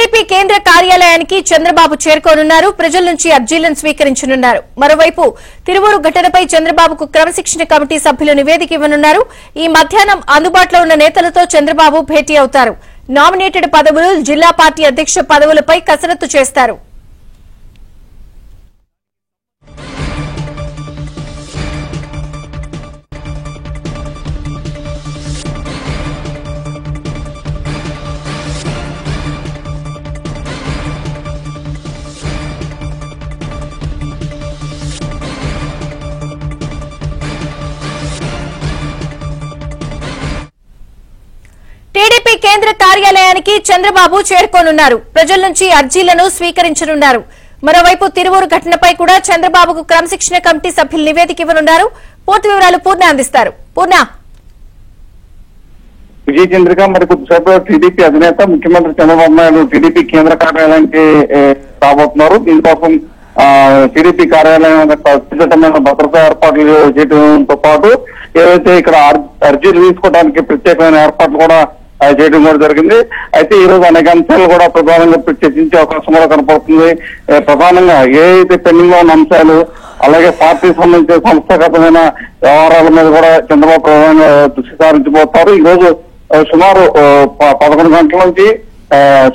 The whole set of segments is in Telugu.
టీడీపీ కేంద్ర కార్యాలయానికి చంద్రబాబు చేరుకోనున్నారు. ప్రజల నుంచి అర్జీలను స్వీకరించనున్నారు. మరోవైపు తిరువూరు ఘటనపై చంద్రబాబుకు క్రమశిక్షణ కమిటీ సభ్యులు నివేదిక ఇవ్వనున్నారు. ఈ మధ్యాహ్నం అందుబాటులో ఉన్న నేతలతో చంద్రబాబు భేటీ అవుతారు. నామినేటెడ్ పదవులు, జిల్లా పార్టీ అధ్యక్ష పదవులపై కసరత్తు చేస్తారు. టీడీపీ కేంద్ర కార్యాలయానికి చంద్రబాబు చేరుకోనున్నారు. ప్రజల నుంచి అర్జీలను స్వీకరించనున్నారు. మరోవైపు తిరువూరు ఘటనపై కూడా చంద్రబాబుకు క్రమశిక్షణ కమిటీ సభ్యులు నివేదిక ఇవ్వనున్నారు. పూర్తి వివరాలు పూర్ణ అందిస్తారు. పూర్ణ. విజయ చంద్రిక మరి కొద్దిసేపు టీడీపీ అధినేత ముఖ్యమంత్రి చంద్రబాబు నాయుడు టీడీపీ కేంద్ర కార్యాలయానికి రాబోతున్నారు. దీనికోసం టీడీపీ కార్యాలయం కట్టుదిట్టమైన భద్రతా ఏర్పాట్లు చేయడంతో పాటు ఏదైతే ఇక్కడ అర్జీలు తీసుకోవడానికి ప్రత్యేకమైన ఏర్పాట్లు కూడా చేయడం కూడా జరిగింది. అయితే ఈ రోజు అనేక అంశాలు కూడా ప్రధానంగా చర్చించే అవకాశం కూడా కనపడుతుంది. ప్రధానంగా ఏదైతే పెండింగ్ లో ఉన్న అంశాలు, అలాగే పార్టీకి సంబంధించిన సంస్థాగతమైన వ్యవహారాల మీద కూడా చంద్రబాబు ప్రధానంగా దృష్టి సారించబోతారు. ఈ రోజు సుమారు 11 గంటల నుంచి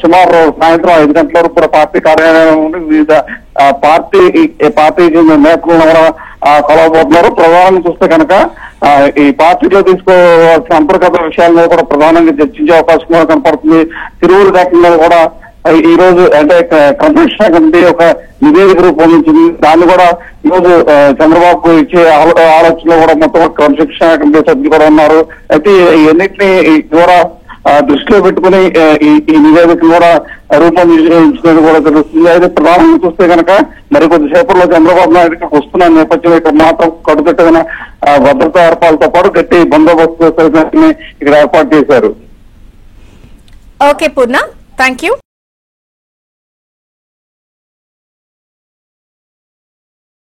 సుమారు సాయంత్రం 5 గంటల వరకు కూడా పార్టీ కార్యాలయం నుండి వివిధ పార్టీ నేతలను కూడా కలవబోతున్నారు. ప్రధానంగా చూస్తే కనుక ఈ పార్టీలో తీసుకోవాల్సిన అంతర్గత విషయాలను కూడా ప్రధానంగా చర్చించే అవకాశం కూడా కనపడుతుంది. తిరువూరు ఘటనలో కూడా ఈ రోజు అంటే క్రమశిక్షణ కమిటీ ఒక నివేదిక రూపొందించింది. దాన్ని కూడా ఈ రోజు చంద్రబాబుకు ఇచ్చే ఆలోచనలో కూడా మొత్తం క్రమశిక్షణ కమిటీ సభ్యులు కూడా ఉన్నారు. అయితే ఇవన్నింటినీ కూడా దృష్టిలో పెట్టుకుని ఈ నివేదికను కూడా రూపొందించినది కూడా తెలుస్తుంది. అయితే ప్రధానంగా చూస్తే కనుక మరికొద్దిసేపట్లో చంద్రబాబు నాయుడుకి వస్తున్న నేపథ్యం ఇక్కడ మాత్రం కట్టుదిట్టమైన భద్రతా ఏర్పాట్లతో పాటు గట్టి బందోబస్తు ఇక్కడ ఏర్పాటు చేశారు. Okay Purna, thank you.